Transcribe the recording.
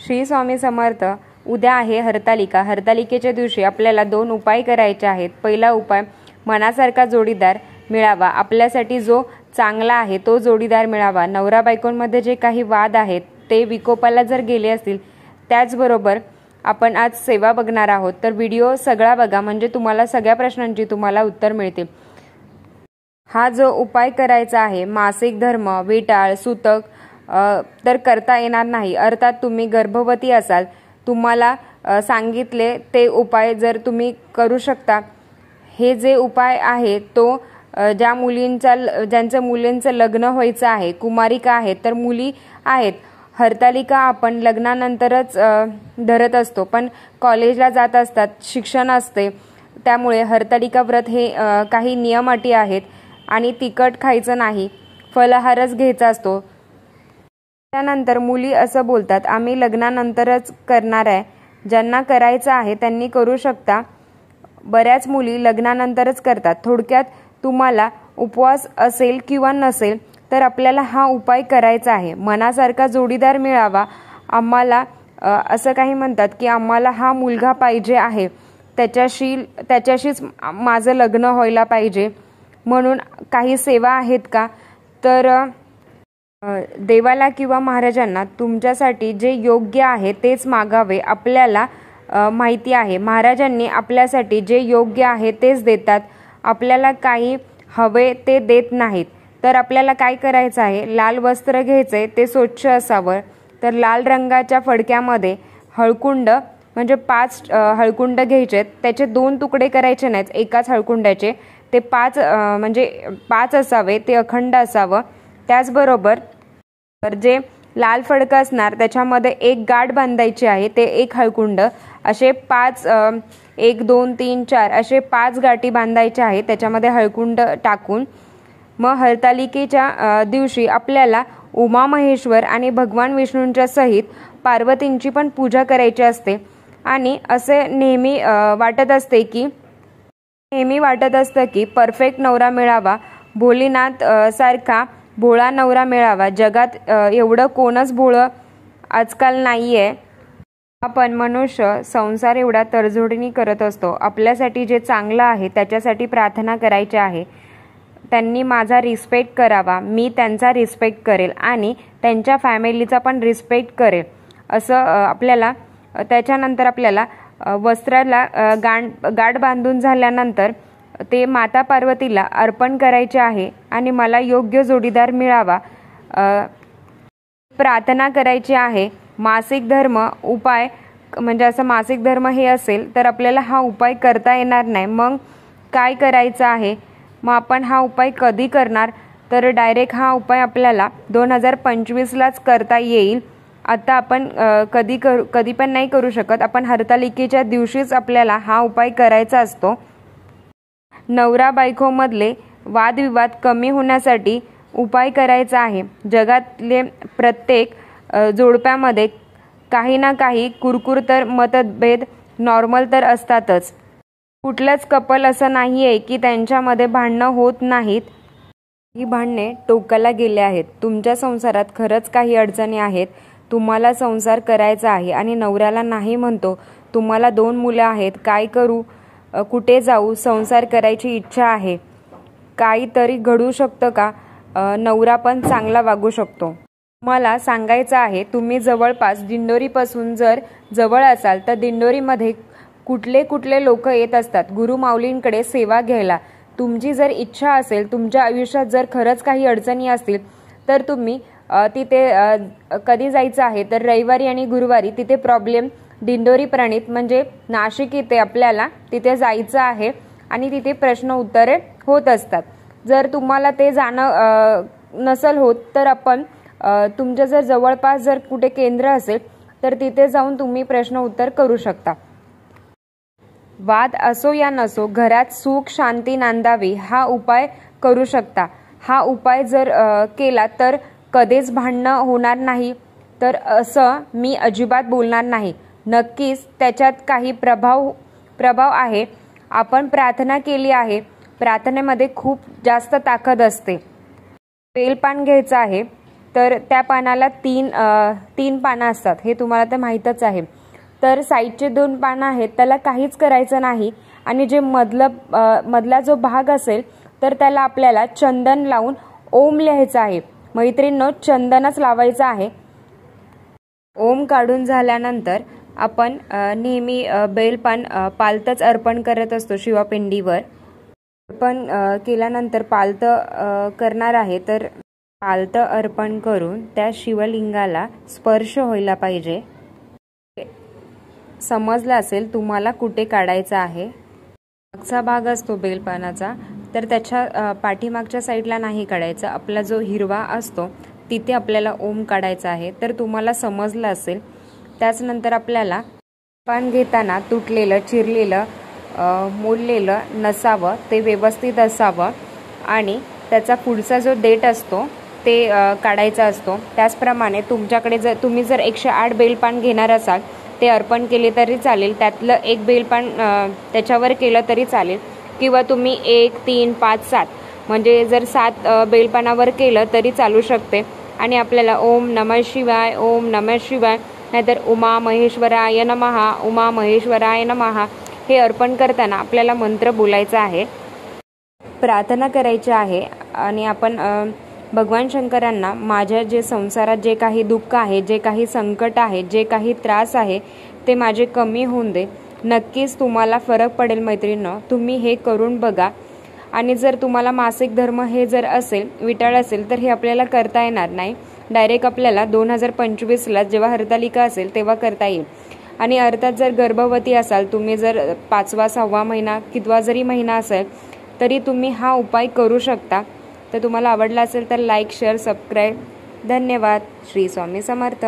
श्री स्वामी समर्थ। उद्या आहे हरतालिका। हरतालिकेच्या दिवशी आपल्याला 2 उपाय करायचे आहेत। पहिला उपाय, मनासारखा जोडीदार मिळावा, आपल्यासाठी जो चांगला आहे तो जोडीदार मिळावा। नवरा बायकोंमध्ये जे काही वाद आहेत ते विकोपाला जर गेले असतील, त्याचबरोबर आपण आज सेवा बघणार आहोत, तर व्हिडिओ सगळा बघा, म्हणजे तुम्हाला सगळ्या प्रश्नांची उत्तर मिळतील। हा जो उपाय करायचा आहे, मासिक धर्म, विटाळ, सूतक तर करता येणार नाही। अर्थात तुम्ही गर्भवती असाल, तुम्हाला सांगितले ते उपाय जर तुम्ही करू शकता। हे जे उपाय आहे तो ज्यांचं मुलींचं लग्न व्हायचं आहे, कुमारिका आहेत, तर मुली आहेत, हरतालिका आपण लग्नानंतरच धरत असतो, पण कॉलेजला जात असतात, शिक्षण असते, त्यामुळे हरतालिका व्रत हे काही नियम अटी आहेत आणि तिखट खायचं नाही, फलाहारच घ्यायचा असतो। त्यानंतर मुली असं बोलतात, आम्ही लग्नानंतरच करणार आहे। ज्यांना करायचं आहे त्यांनी करू शकता। बऱ्याच मुली लग्नानंतरच करतात। थोडक्यात तुम्हाला उपवास असेल किंवा नसेल तर आपल्याला हा उपाय करायचा आहे। मनासारखा जोडीदार मिळावा, आम्हाला असं काही म्हणतात की आम्हाला हा मुलगा पाहिजे आहे, त्याच्याशीच माझं लग्न व्हायला पाहिजे, म्हणून काही सेवा आहेत का, तर देवाला किंवा महाराजांना तुमच्यासाठी जे योग्य आहे तेच मागावे। आपल्याला माहिती आहे महाराजांनी आपल्यासाठी जे योग्य आहे तेच देतात, आपल्याला काही हवे ते देत नाहीत। तर आपल्याला काय करायचं आहे, लाल वस्त्र घ्यायचे, ते स्वच्छ असावं। तर लाल रंगाच्या फडक्यामध्ये हळकुंड, म्हणजे 5 हळकुंड घ्यायचे, त्याचे 2 तुकडे करायचे नाहीत एकाच हळकुंड्याचे, ते 5 म्हणजे 5 असावे, ते अखंड असावं। त्याचबरोबर जे लाल फडकं असणार त्याच्यामध्ये एक गाठ बांधायची आहे, ते 1 हळकुंड, असे 5 1 2 3 4 असे 5 गाठी बांधायच्या आहेत त्याच्यामध्ये हळकुंड टाकून। मग हरतालिकेच्या दिवशी आपल्याला उमा महेश्वर आणि भगवान विष्णूंच्या सहित पार्वतींची पण पूजा करायची असते। आणि असे नेहमी वाटत असतं की परफेक्ट नवरा मिळावा, भोलेनाथ सारखा भोळा नवरा मिळावा। जगात एवढं कोणच भोळं आजकाल नाहीये। आपण मनुष्य संसार एवढा तडजोडीने करत असतो, आपल्यासाठी जे चांगलं आहे त्याच्यासाठी प्रार्थना करायची आहे। त्यांनी माझा रिस्पेक्ट करावा, मी त्यांचा रिस्पेक्ट करेल आणि त्यांच्या फॅमिलीचा पण रिस्पेक्ट करेल, असं आपल्याला। त्याच्यानंतर आपल्याला वस्त्राला गाठ बांधून झाल्यानंतर ते माता पार्वतीला अर्पण करायचे आहे आणि मला योग्य जोडीदार मिळावा प्रार्थना करायची आहे। मासिक धर्म उपाय, म्हणजे असं मासिक धर्म हे असेल तर आपल्याला हा उपाय करता येणार नाही। मग काय करायचं आहे, मग आपण हा उपाय कधी करणार, तर डायरेक्ट हा उपाय आपल्याला 2025लाच करता येईल। आता आपण कधी पण नाही करू शकत, आपण हरतालिकेच्या दिवशीच आपल्याला हा उपाय करायचा असतो। नवरा बायकोमधले वादविवाद कमी होण्यासाठी उपाय करायचा आहे। जगातले प्रत्येक जोडप्यामध्ये काही ना काही कुरकुर तर मतभेद नॉर्मल तर असतातच। कुठलंच कपल असं नाहीये की त्यांच्यामध्ये भांडणं होत नाहीत। ही भांडणे टोकाला गेले आहेत। तुमच्या संसारात खरंच काही अडचणी आहेत, तुम्हाला संसार करायचा आहे आणि नवऱ्याला नाही म्हणतो, तुम्हाला 2 मुलं आहेत, काय करू, कुठे जाऊ, संसार करायची इच्छा आहे, काहीतरी घडू शकतं का, नवरा पण चांगला वागू शकतो। मला सांगायचं आहे, तुम्ही जवळपास दिंडोरीपासून जर जवळ असाल तर दिंडोरीमध्ये कुठले लोक येत असतात गुरुमाऊलींकडे सेवा घ्यायला। तुमची जर इच्छा असेल, तुमच्या आयुष्यात जर खरंच काही अडचणी असतील तर तुम्ही तिथे कधी जायचं आहे, तर रविवारी आणि गुरुवारी तिथे प्रॉब्लेम दिंडोरी प्रणित म्हणजे नाशिक इथे आपल्याला तिथे जायचं आहे आणि तिथे प्रश्न उत्तरे होत असतात। जर तुम्हाला ते जाणं नसेल होत तर आपण तुमच्या जर जवळपास जर कुठे केंद्र असेल तर तिथे जाऊन तुम्ही प्रश्न उत्तर करू शकता। वाद असो या नसो, घरात सुख शांती नांदावी हा उपाय करू शकता। हा उपाय जर केला तर कधीच भांडणं होणार नाही, तर असं मी अजिबात बोलणार नाही। नक्कीच त्याच्यात काही प्रभाव आहे। आपण प्रार्थना केली आहे, प्रार्थनेमध्ये खूप जास्त ताकद असते। बेलपान घ्यायचं आहे, तर त्या पानाला तीन पानं असतात, हे तुम्हाला तर माहीतच आहे. तर साईडचे 2 पानं आहेत त्याला काहीच करायचं नाही, आणि जे मधला जो भाग असेल तर त्याला आपल्याला चंदन लावून ओम लिहायचा आहे. मैत्रिणींनो, चंदनच लावायचं आहे. ओम काढून झाल्यानंतर आपण नेहमी बेलपान पालतच अर्पण करत असतो शिवपिंडीवर. अर्पण केल्यानंतर पालतं करणार आहे, तर पालतं अर्पण करून त्या शिवलिंगाला स्पर्श व्हायला पाहिजे. समजलं असेल तुम्हाला कुठे काढायचा आहे. मागचा भाग असतो बेलपानाचा, तर त्याच्या पाठीमागच्या साईडला नाही काढायचा. आपला जो हिरवा असतो तिथे आपल्याला ओम काढायचा आहे. तर तुम्हाला समजलं असेल. त्याचनंतर आपल्याला पान घेताना तुटलेलं, चिरलेलं, मोडलेलं नसावं, ते व्यवस्थित असावं, आणि त्याचा पुढचा जो देठ असतो ते काढायचा असतो. त्याचप्रमाणे तुमच्याकडे तुम्ही जर 108 बेलपान घेणार असाल, ते अर्पण केले तरी चालेल. त्यातलं एक बेलपान त्याच्यावर केलं तरी चालेल, किंवा तुम्ही 1, 3, 5, 7 म्हणजे जर 7 बेलपानावर केलं तरी चालू शकते. आणि आपल्याला ओम नमः शिवाय, ओम नमः शिवाय, नाहीतर उमा महेश्वराय नमः, उमा महेश्वराय नमः हे अर्पण करताना आपल्याला मंत्र बोलायचा आहे, प्रार्थना करायची आहे. आणि आपण भगवान शंकरांना माझ्या जे संसारात जे काही दुःख आहे, जे काही संकट आहे, जे काही त्रास आहे ते माझे कमी होऊन दे. नक्कीच तुम्हाला फरक पडेल मैत्रिणींनो, तुम्ही हे करून बघा. आणि जर तुम्हाला मासिक धर्म हे जर असेल, विटाळ असेल, तर हे आपल्याला करता येणार नाही. डायरेक्ट आपल्याला 2025ला जेव्हा हरतालिका असेल तेव्हा करता येईल. आणि अर्थात जर गर्भवती असाल, तुम्ही जर 5वा 6वा महिना कितवा जरी महिना असेल तरी तुम्ही हा उपाय करू शकता. तर तुम्हाला आवडला असेल तर लाईक, शेअर, सबस्क्राईब. धन्यवाद. श्री स्वामी समर्थ.